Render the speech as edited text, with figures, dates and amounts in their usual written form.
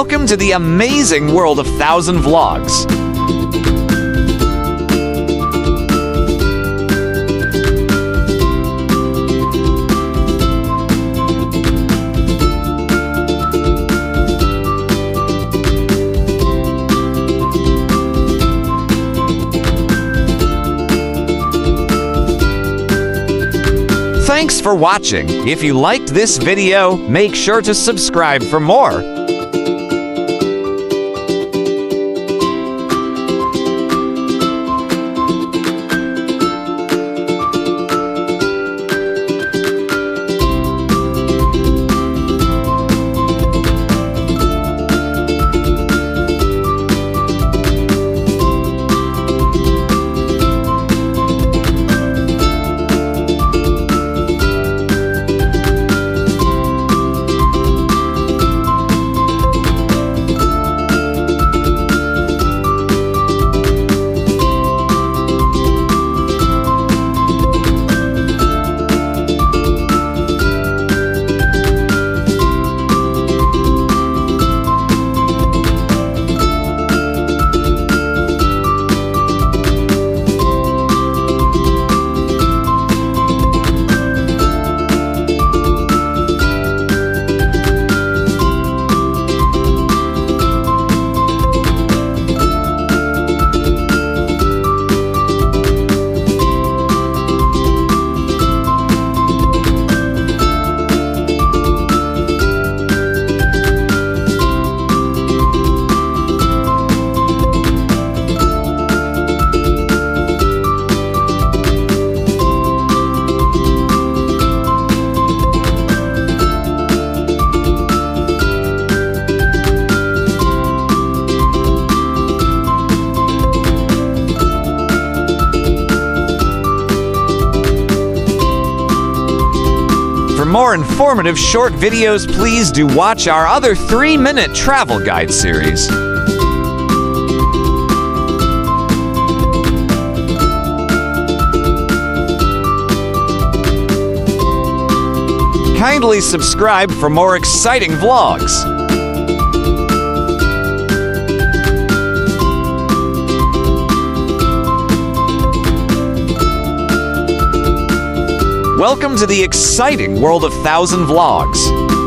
Welcome to the amazing world of 1,000 Vlogs. Thanks for watching. If you liked this video, make sure to subscribe for more. For more informative short videos, please do watch our other 3-minute travel guide series. Kindly subscribe for more exciting vlogs. Welcome to the exciting world of 1,000 Vlogs.